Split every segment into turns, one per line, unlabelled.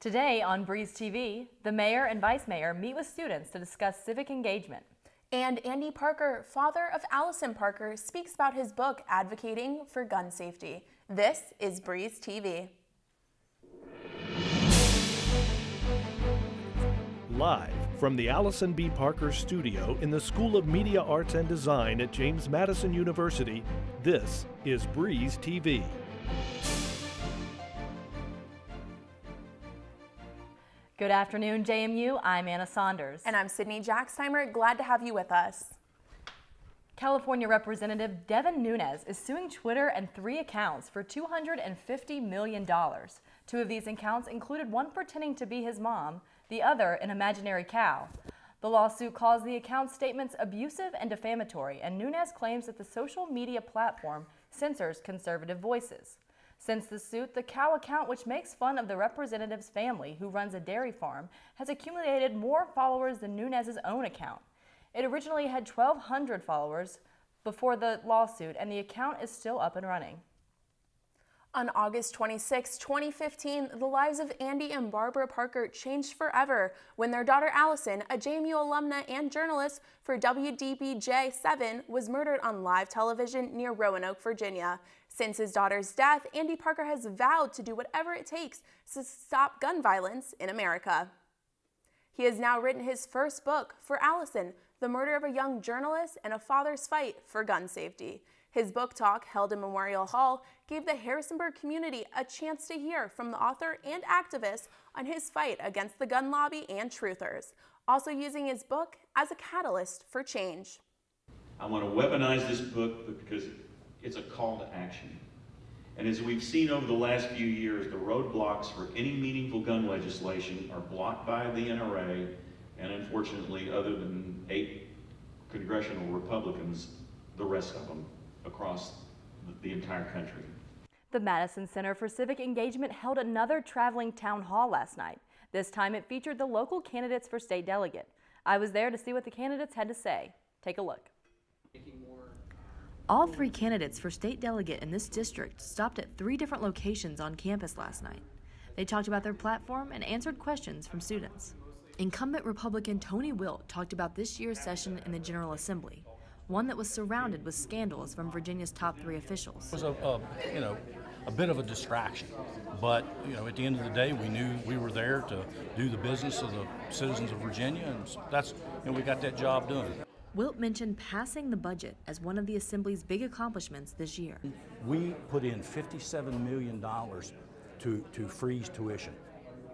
Today on Breeze TV, the mayor and vice mayor meet with students to discuss civic engagement.
And Andy Parker, father of Allison Parker, speaks about his book advocating for gun safety. This is Breeze TV.
Live from the Allison B. Parker studio in the School of Media Arts and Design at James Madison University, this is Breeze TV.
Good afternoon, JMU. I'm Anna Saunders.
And I'm Sydney JAXTHEIMER. Glad to have you with us.
California Representative Devin Nunes is suing Twitter and 3 accounts for $250 million. 2 of these accounts included one pretending to be his mom, the other an imaginary cow. The lawsuit calls the account statements abusive and defamatory, and Nunes claims that the social media platform censors conservative voices. Since the suit, the cow account, which makes fun of the representative's family who runs a dairy farm, has accumulated more followers than Nunes' own account. It originally had 1,200 followers before the lawsuit, and the account is still up and running.
On August 26, 2015, the lives of Andy and Barbara Parker changed forever when their daughter Allison, a JMU alumna and journalist for WDBJ7, was murdered on live television near Roanoke, Virginia. Since his daughter's death, Andy Parker has vowed to do whatever it takes to stop gun violence in America. He has now written his first book, For Allison, The Murder of a Young Journalist and a Father's Fight for Gun Safety. His book talk, held in Memorial Hall, gave the Harrisonburg community a chance to hear from the author and activist on his fight against the gun lobby and truthers, also using his book as a catalyst for change.
I want to weaponize this book because it's a call to action. And as we've seen over the last few years, the roadblocks for any meaningful gun legislation are blocked by the NRA, and unfortunately, other than 8 congressional Republicans, the rest of them across the entire country.
The Madison Center for Civic Engagement held another traveling town hall last night. This time it featured the local candidates for state delegate. I was there to see what the candidates had to say. Take a look. All 3 candidates for state delegate in this district stopped at 3 different locations on campus last night. They talked about their platform and answered questions from students. Incumbent Republican Tony Wilt talked about this year's session in the General Assembly, one that was surrounded with scandals from Virginia's top 3 officials.
It was a bit of a distraction, but at the end of the day, we knew we were there to do the business of the citizens of Virginia, and that's we got that job done.
Wilt mentioned passing the budget as one of the Assembly's big accomplishments this year.
We put in $57 million to freeze tuition.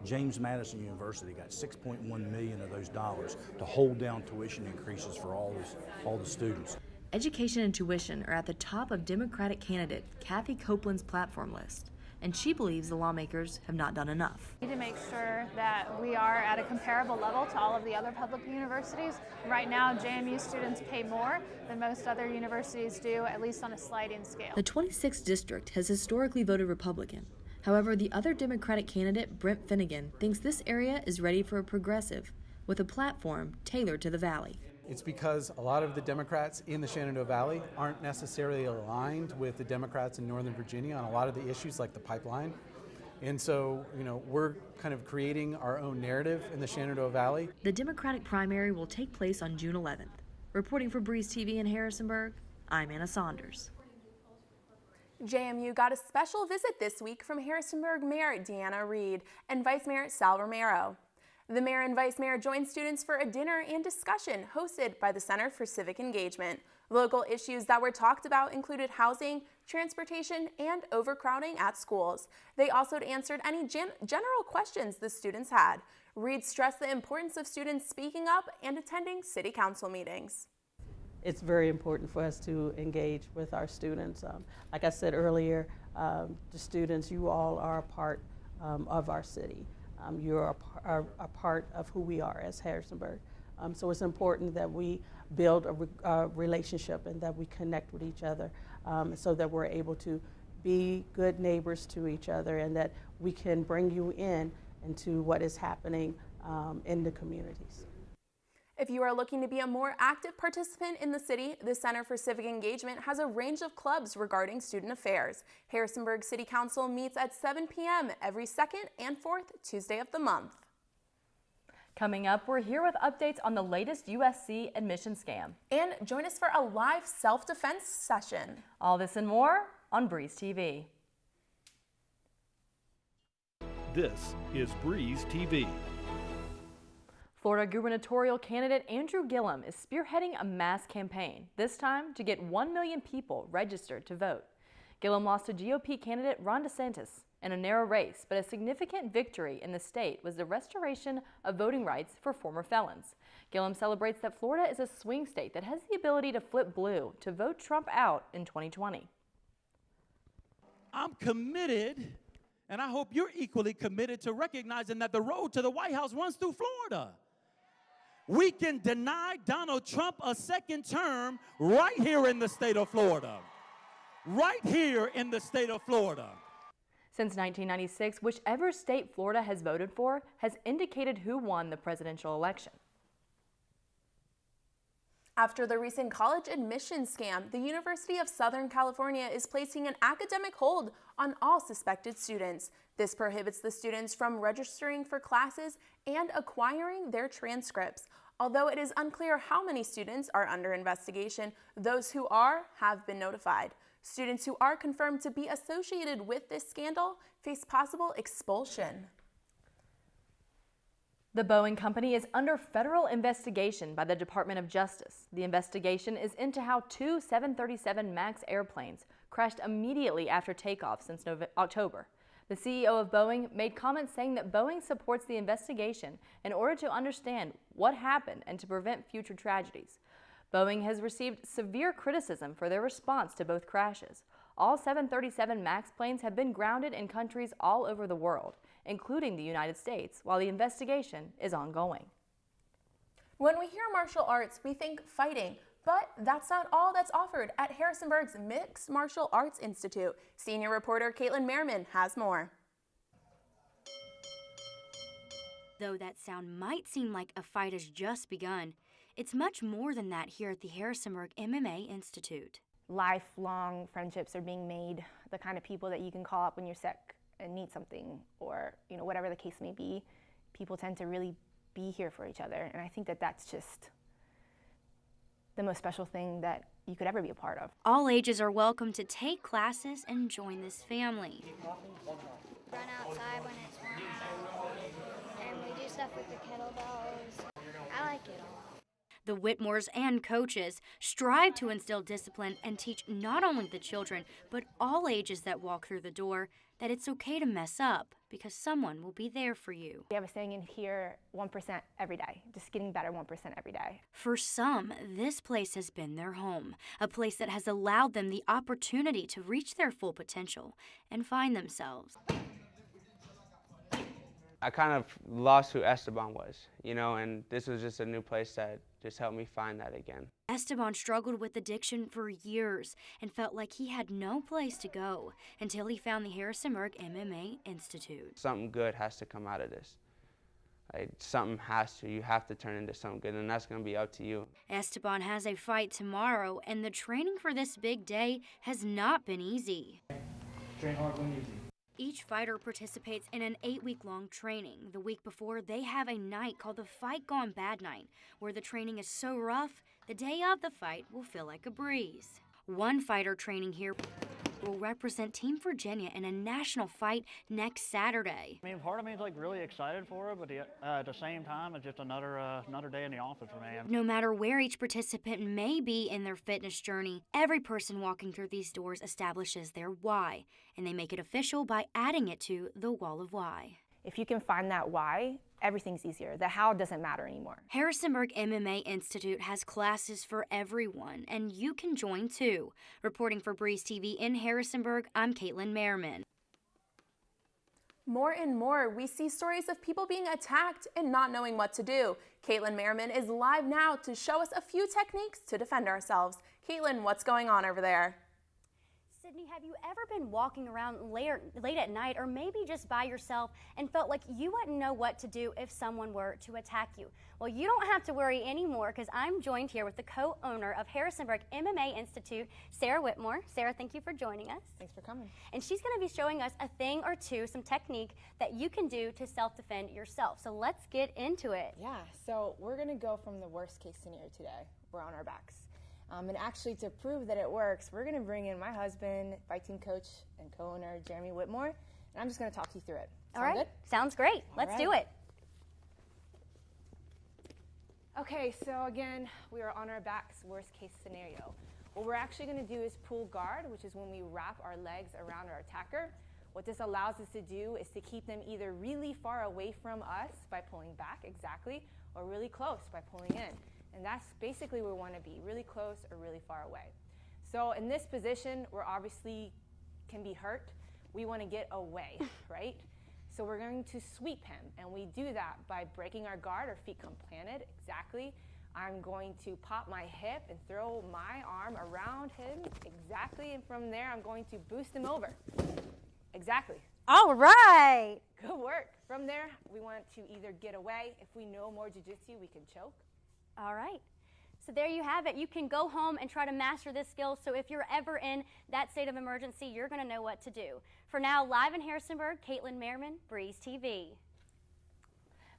James Madison University got $6.1 million of those dollars to hold down tuition increases for all the students.
Education and tuition are at the top of Democratic candidate Kathy Copeland's platform list, and she believes the lawmakers have not done enough.
We need to make sure that we are at a comparable level to all of the other public universities. Right now, JMU students pay more than most other universities do, at least on a sliding scale.
The 26th district has historically voted Republican. However, the other Democratic candidate, Brent Finnegan, thinks this area is ready for a progressive, with a platform tailored to the Valley.
It's because a lot of the Democrats in the Shenandoah Valley aren't necessarily aligned with the Democrats in Northern Virginia on a lot of the issues like the pipeline. And so, we're kind of creating our own narrative in the Shenandoah Valley.
The Democratic primary will take place on June 11th. Reporting for Breeze TV in Harrisonburg, I'm Anna Saunders.
JMU got a special visit this week from Harrisonburg Mayor DEANNA Reed and Vice Mayor Sal Romero. The mayor and vice mayor joined students for a dinner and discussion hosted by the Center for Civic Engagement. Local issues that were talked about included housing, transportation, and overcrowding at schools. They also answered any general questions the students had. Reed stressed the importance of students speaking up and attending city council meetings.
It's very important for us to engage with our students. Like I said earlier, the students, you all are a part of our city. You're a part of who we are as Harrisonburg. So it's important that we build a relationship and that we connect with each other so that we're able to be good neighbors to each other and that we can bring you into what is happening in the communities.
If you are looking to be a more active participant in the city, the Center for Civic Engagement has a range of clubs regarding student affairs. Harrisonburg City Council meets at 7 p.m. every second and fourth Tuesday of the month.
Coming up, we're here with updates on the latest USC admission scam.
And join us for a live self-defense session.
All this and more on Breeze TV.
This is Breeze TV.
Florida gubernatorial candidate Andrew Gillum is spearheading a mass campaign, this time to get 1 million people registered to vote. Gillum lost to GOP candidate Ron DeSantis in a narrow race, but a significant victory in the state was the restoration of voting rights for former felons. Gillum celebrates that Florida is a swing state that has the ability to flip blue to vote Trump out in 2020.
I'm committed, and I hope you're equally committed to recognizing that the road to the White House runs through Florida. We can deny Donald Trump a second term right here in the state of Florida. Right here in the state of Florida.
Since 1996, whichever state Florida has voted for has indicated who won the presidential election.
After the recent college admission scam, the University of Southern California is placing an academic hold on all suspected students. This prohibits the students from registering for classes and acquiring their transcripts. Although it is unclear how many students are under investigation, those who are have been notified. Students who are confirmed to be associated with this scandal face possible expulsion.
The Boeing company is under federal investigation by the Department of Justice. The investigation is into how 2 737 MAX airplanes crashed immediately after takeoff since October. The CEO of Boeing made comments saying that Boeing supports the investigation in order to understand what happened and to prevent future tragedies. Boeing has received severe criticism for their response to both crashes. All 737 MAX planes have been grounded in countries all over the world, including the United States, while the investigation is ongoing.
When we hear martial arts, we think fighting, but that's not all that's offered at Harrisonburg's Mixed Martial Arts Institute. Senior reporter Caitlin Merriman has more.
Though that sound might seem like a fight has just begun, it's much more than that here at the Harrisonburg MMA Institute.
Lifelong friendships are being made, the kind of people that you can call up when you're sick and need something, or whatever the case may be. People tend to really be here for each other, and I think that that's just the most special thing that you could ever be a part of.
All ages are welcome to take classes and join this family.
Run outside when it's warm out, and we do stuff with the kettlebells. I like it all.
The Whitmores and coaches strive to instill discipline and teach not only the children, but all ages that walk through the door that it's okay to mess up because someone will be there for you.
We have a saying in here, 1% every day, just getting better 1% every day.
For some, this place has been their home, a place that has allowed them the opportunity to reach their full potential and find themselves.
I kind of lost who Esteban was, and this was just a new place that just helped me find that again.
Esteban struggled with addiction for years and felt like he had no place to go until he found the Harrisonburg MMA Institute.
Something good has to come out of this. You have to turn into something good, and that's going to be up to you.
Esteban has a fight tomorrow, and the training for this big day has not been easy.
Train hard, win easy.
Each fighter participates in an 8-week-long training. The week before, they have a night called the Fight Gone Bad Night, where the training is so rough, the day of the fight will feel like a breeze. One fighter training here will represent Team Virginia in a national fight next Saturday.
Part of me is really excited for it, but at the same time, it's just another day in the office for me.
No matter where each participant may be in their fitness journey, every person walking through these doors establishes their why, and they make it official by adding it to the wall of why.
If you can find that why, everything's easier. The how doesn't matter anymore.
Harrisonburg MMA Institute has classes for everyone, and you can join too. Reporting for Breeze TV in Harrisonburg, I'm Caitlin Merriman.
More and more, we see stories of people being attacked and not knowing what to do. Caitlin Merriman is live now to show us a few techniques to defend ourselves. Caitlin, what's going on over there?
So
Sydney, have you ever been walking around late at night or maybe just by yourself and felt like you wouldn't know what to do if someone were to attack you? Well, you don't have to worry anymore because I'm joined here with the co-owner of Harrisonburg MMA Institute, Sarah Whitmore. Sarah, thank you for joining us.
Thanks for coming.
And she's going to be showing us a thing or two, some technique that you can do to self-defend yourself. So let's get into it.
Yeah, so we're going to go from the worst case scenario today. We're on our backs. And actually, to prove that it works, we're going to bring in my husband, fight team coach and co-owner, Jeremy Whitmore, and I'm just going to talk you through it.
All right,
good?
Sounds great. Let's do it.
Okay, so again, we are on our backs, worst case scenario. What we're actually going to do is pull guard, which is when we wrap our legs around our attacker. What this allows us to do is to keep them either really far away from us by pulling back, exactly, or really close by pulling in. And that's basically where we want to be, really close or really far away. So in this position, we're obviously can be hurt. We want to get away, right? So we're going to sweep him, and we do that by breaking our guard. Our feet come planted, exactly. I'm going to pop my hip and throw my arm around him, exactly. And from there, I'm going to boost him over. Exactly.
All right.
Good work. From there, we want to either get away. If we know more jiu-jitsu, we can choke.
All right. So there you have it. You can go home and try to master this skill. So if you're ever in that state of emergency, you're going to know what to do. For now, live in Harrisonburg, Caitlin Merriman, Breeze TV.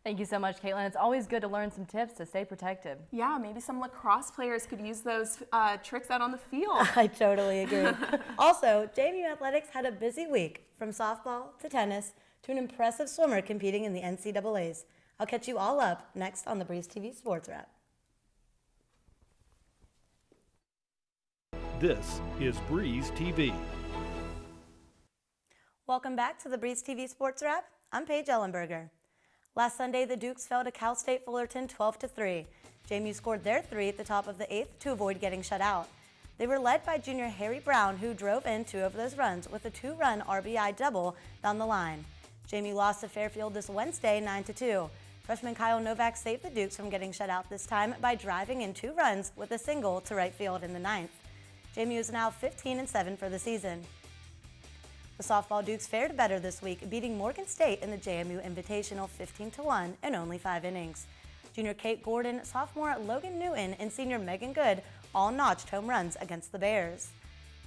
Thank you so much, Caitlin. It's always good to learn some tips to stay protected.
Yeah, maybe some lacrosse players could use those tricks out on the field.
I totally agree. Also, JMU Athletics had a busy week, from softball to tennis to an impressive swimmer competing in the NCAAs. I'll catch you all up next on the Breeze TV Sports Wrap.
This is Breeze TV.
Welcome back to the Breeze TV Sports Wrap. I'm Paige Ellenberger. Last Sunday, the Dukes fell to Cal State Fullerton 12-3. JMU scored their 3 at the top of the 8th to avoid getting shut out. They were led by junior Harry Brown, who drove in 2 of those runs with a 2-run RBI double down the line. JMU lost to Fairfield this Wednesday 9-2. Freshman Kyle Novak saved the Dukes from getting shut out this time by driving in 2 runs with a single to right field in the 9th. JMU is now 15-7 for the season. The softball Dukes fared better this week, beating Morgan State in the JMU Invitational 15-1 in only 5 innings. Junior Kate Gordon, sophomore Logan Newton, and senior Megan Good all notched home runs against the Bears.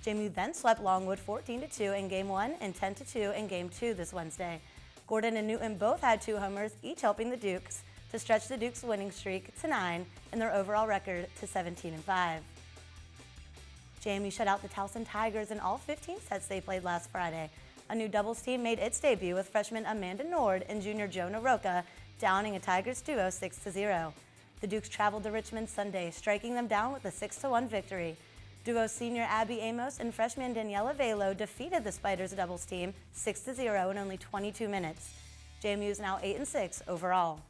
JMU then swept Longwood 14-2 in Game 1 and 10-2 in Game 2 this Wednesday. Gordon and Newton both had 2 homers, each helping the Dukes to stretch the Dukes' winning streak to 9 and their overall record to 17-5. JMU shut out the Towson Tigers in all 15 sets they played last Friday. A new doubles team made its debut with freshman Amanda Nord and junior Jonah Roca downing a Tigers duo 6-0. The Dukes traveled to Richmond Sunday, striking them down with a 6-1 victory. Duo senior Abby Amos and freshman Daniela Velo defeated the Spiders doubles team 6-0 in only 22 minutes. JMU is now 8-6 overall.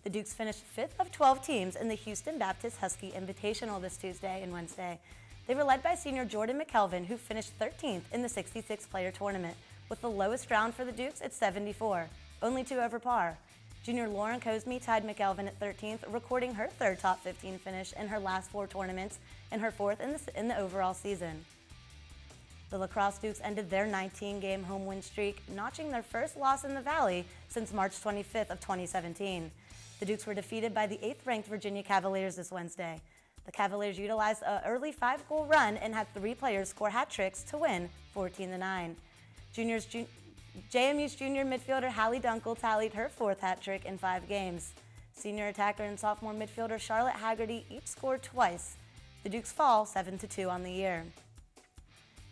The Dukes finished 5th of 12 teams in the Houston Baptist Husky Invitational this Tuesday and Wednesday. They were led by senior Jordan McKelvin, who finished 13th in the 66-player tournament, with the lowest round for the Dukes at 74, only 2 over par. Junior Lauren Cosme tied McKelvin at 13th, recording her 3rd top 15 finish in her last 4 tournaments and her 4th in the overall season. The Lacrosse Dukes ended their 19-game home win streak, notching their first loss in the Valley since March 25th of 2017. The Dukes were defeated by the 8th-ranked Virginia Cavaliers this Wednesday. The Cavaliers utilized an early 5-goal run and had 3 players score hat tricks to win 14-9. JMU's junior midfielder Hallie Dunkel tallied her 4th hat trick in 5 games. Senior attacker and sophomore midfielder Charlotte Haggerty each scored twice. The Dukes fall 7-2 on the year.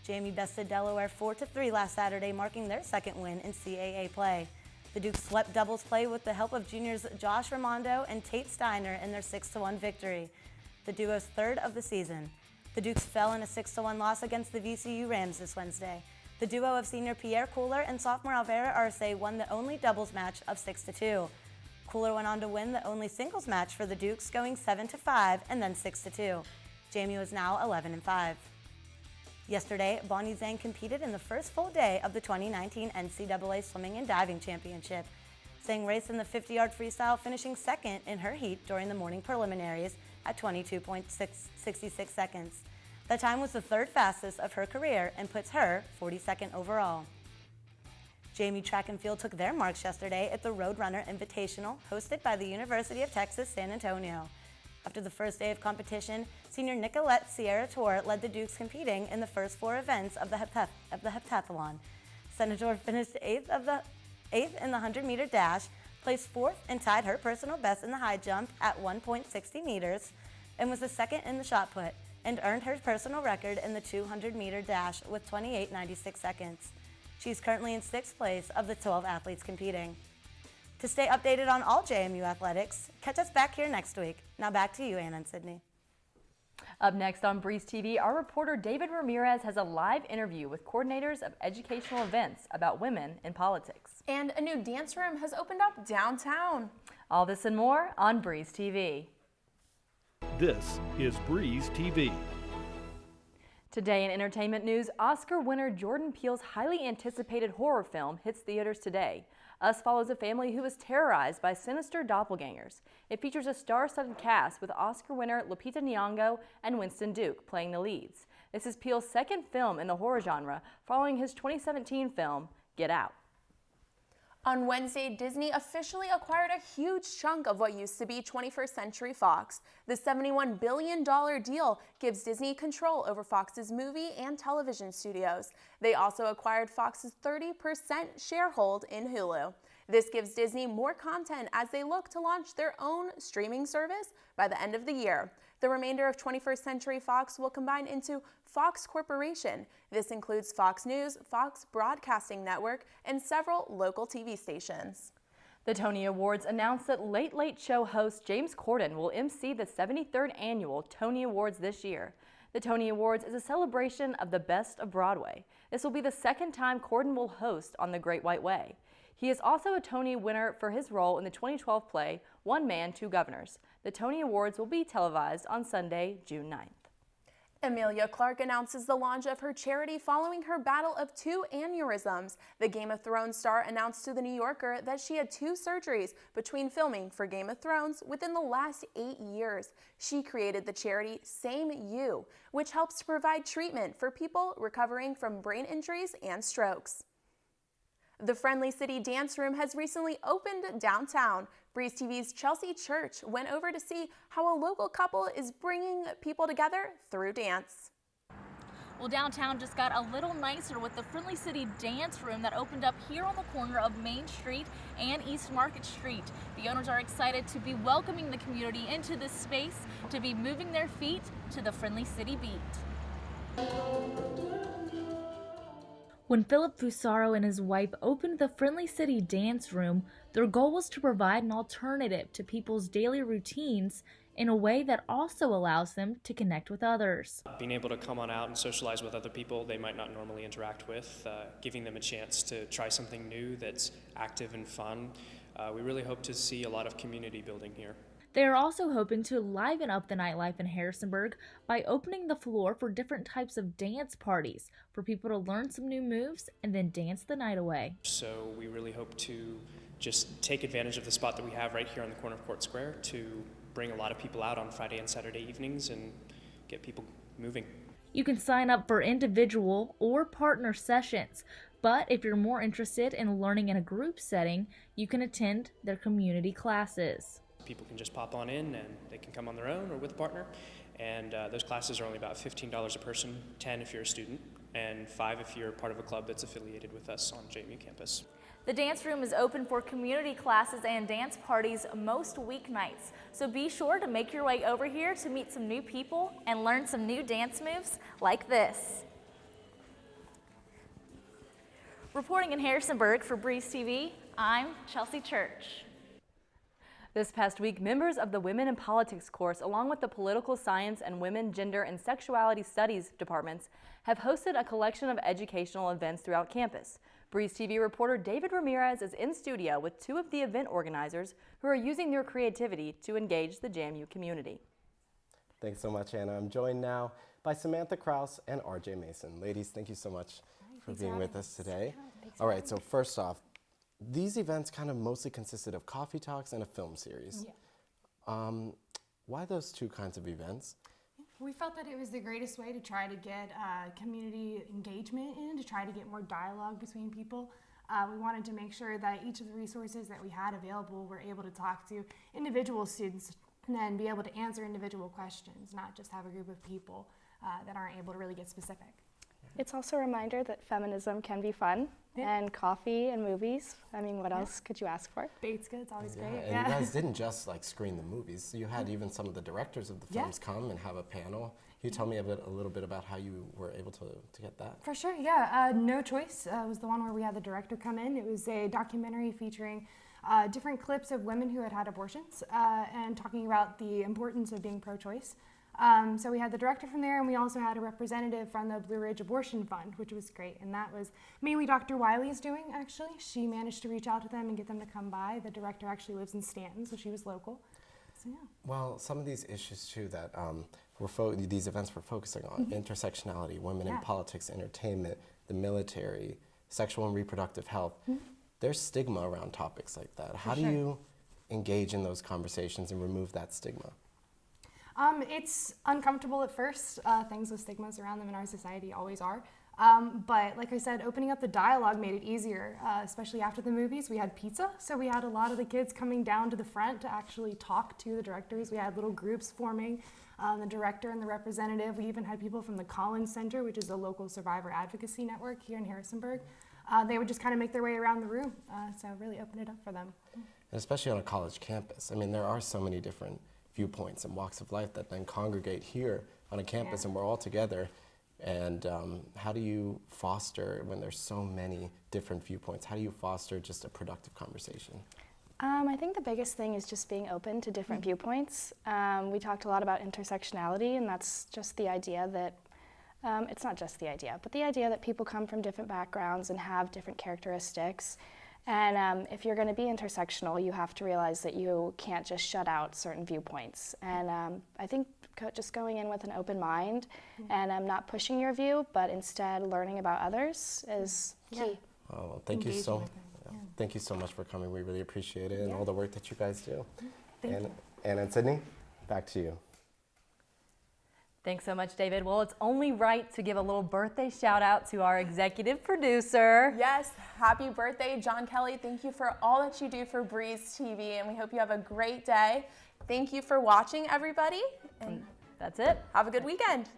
JMU bested Delaware 4-3 last Saturday, marking their 2nd win in CAA play. The Dukes swept doubles play with the help of juniors Josh Raimondo and Tate Steiner in their 6-1 victory, the duo's 3rd of the season. The Dukes fell in a 6-1 loss against the VCU Rams this Wednesday. The duo of senior Pierre Kohler and sophomore Alvera Arce won the only doubles match of 6-2. Kohler went on to win the only singles match for the Dukes, going 7-5 and then 6-2. JMU is now 11-5. Yesterday, Bonnie Zhang competed in the first full day of the 2019 NCAA Swimming and Diving Championship. Zhang raced in the 50-yard freestyle, finishing 2nd in her heat during the morning preliminaries at 22.66 seconds. The time was the third fastest of her career and puts her 42nd overall. JMU Track and Field took their marks yesterday at the Roadrunner Invitational hosted by the University of Texas San Antonio. After the first day of competition, senior Nicolette Sierra Torre led the Dukes competing in the first 4 events of the heptathlon. Senator finished 8th in the 100-meter dash, placed 4th and tied her personal best in the high jump at 1.60 meters, and was the 2nd in the shot put, and earned her personal record in the 200-meter dash with 28.96 seconds. She's currently in 6th place of the 12 athletes competing. To stay updated on all JMU athletics, catch us back here next week. Now back to you, Anna and Sydney.
Up next on Breeze TV, our reporter David Ramirez has a live interview with coordinators of educational events about women in politics.
And a new dance room has opened up downtown.
All this and more on Breeze TV.
This is Breeze TV.
Today in entertainment news, Oscar winner Jordan Peele's highly anticipated horror film hits theaters today. Us follows a family who is terrorized by sinister doppelgangers. It features a star-studded cast with Oscar winner Lupita Nyong'o and Winston Duke playing the leads. This is Peele's second film in the horror genre, following his 2017 film, Get Out.
On Wednesday, Disney officially acquired a huge chunk of what used to be 21st Century Fox. The $71 billion deal gives Disney control over Fox's movie and television studios. They also acquired Fox's 30% sharehold in Hulu. This gives Disney more content as they look to launch their own streaming service by the end of the year. The remainder of 21st Century Fox will combine into Fox Corporation. This includes Fox News, Fox Broadcasting Network, and several local TV stations.
The Tony Awards announced that Late Late Show host James Corden will MC the 73rd annual Tony Awards this year. The Tony Awards is a celebration of the best of Broadway. This will be the second time Corden will host on The Great White Way. He is also a Tony winner for his role in the 2012 play One Man, Two Governors. The Tony Awards will be televised on Sunday, June 9th.
Emilia Clarke announces the launch of her charity following her battle of 2 aneurysms. The Game of Thrones star announced to The New Yorker that she had 2 surgeries between filming for Game of Thrones within the last 8 years. She created the charity Same You, which helps to provide treatment for people recovering from brain injuries and strokes. The Friendly City Dance Room has recently opened downtown. Breeze TV's Chelsea Church went over to see how a local couple is bringing people together through dance.
Well, downtown just got a little nicer with the Friendly City Dance Room that opened up here on the corner of Main Street and East Market Street. The owners are excited to be welcoming the community into this space to be moving their feet to the Friendly City beat.
When Philip Fusaro and his wife opened the Friendly City Dance Room, their goal was to provide an alternative to people's daily routines in a way that also allows them to connect with others.
Being able to come on out and socialize with other people they might not normally interact with, giving them a chance to try something new that's active and fun. We really hope to see a lot of community building here.
They are also hoping to liven up the nightlife in Harrisonburg by opening the floor for different types of dance parties for people to learn some new moves and then dance the night away.
So we really hope to just take advantage of the spot that we have right here on the corner of Court Square to bring a lot of people out on Friday and Saturday evenings and get people moving.
You can sign up for individual or partner sessions, but if you're more interested in learning in a group setting, you can attend their community classes.
People can just pop on in and they can come on their own or with a partner. And those classes are only about $15 a person, $10 if you're a student, and $5 if you're part of a club that's affiliated with us on JMU campus.
The dance room is open for community classes and dance parties most weeknights. So be sure to make your way over here to meet some new people and learn some new dance moves like this. Reporting in Harrisonburg for Breeze TV, I'm Chelsea Church.
This past week, members of the Women in Politics course, along with the Political Science and Women, Gender, and Sexuality Studies departments, have hosted a collection of educational events throughout campus. Breeze TV reporter David Ramirez is in studio with 2 of the event organizers who are using their creativity to engage the JMU community.
Thanks so much, Anna. I'm joined now by Samantha Krause and RJ Mason. Ladies, thank you so much for being with us today. All right, so first off, these events kind of mostly consisted of coffee talks and a film series. Yeah. Why those 2 kinds of events?
We felt that it was the greatest way to try to get community engagement in, to try to get more dialogue between people. We wanted to make sure that each of the resources that we had available were able to talk to individual students and then be able to answer individual questions, not just have a group of people that aren't able to really get specific.
It's also a reminder that feminism can be fun, and coffee and movies. I mean, what else could you ask for?
Baked goods, always great.
And you guys didn't just like screen the movies. You had even some of the directors of the films come and have a panel. Can you tell me a little bit about how you were able to get that?
For sure, yeah. No Choice was the one where we had the director come in. It was a documentary featuring different clips of women who had had abortions and talking about the importance of being pro-choice. So we had the director from there, and we also had a representative from the Blue Ridge Abortion Fund, which was great. And that was mainly Dr. Wiley's doing, actually. She managed to reach out to them and get them to come by. The director actually lives in Stanton, so she was local. So, yeah.
Well, some of these issues, too, that these events were focusing on, intersectionality, women in politics, entertainment, the military, sexual and reproductive health, there's stigma around topics like that. How do you engage in those conversations and remove that stigma?
It's uncomfortable at first. Things with stigmas around them in our society always are. But like I said, opening up the dialogue made it easier, especially after the movies. We had pizza, so we had a lot of the kids coming down to the front to actually talk to the directors. We had little groups forming, the director and the representative. We even had people from the Collins Center, which is a local survivor advocacy network here in Harrisonburg. They would just kind of make their way around the room, so really open it up for them.
And especially on a college campus. I mean, there are so many different viewpoints and walks of life that then congregate here on a campus, and we're all together. And how do you foster, when there's so many different viewpoints, how do you foster just a productive conversation?
I think the biggest thing is just being open to different viewpoints. We talked a lot about intersectionality, and that's just the idea that, it's not just the idea, but the idea that people come from different backgrounds and have different characteristics. And if you're going to be intersectional, you have to realize that you can't just shut out certain viewpoints. And I think just going in with an open mind and not pushing your view, but instead learning about others is key.
Oh, well, thank you so much for coming. We really appreciate it and all the work that you guys do. Anna and Sydney, back to you.
Thanks so much, David. Well, it's only right to give a little birthday shout out to our executive producer.
Yes, happy birthday, John Kelly. Thank you for all that you do for Breeze TV, and we hope you have a great day. Thank you for watching, everybody. And
that's it.
Have a good weekend.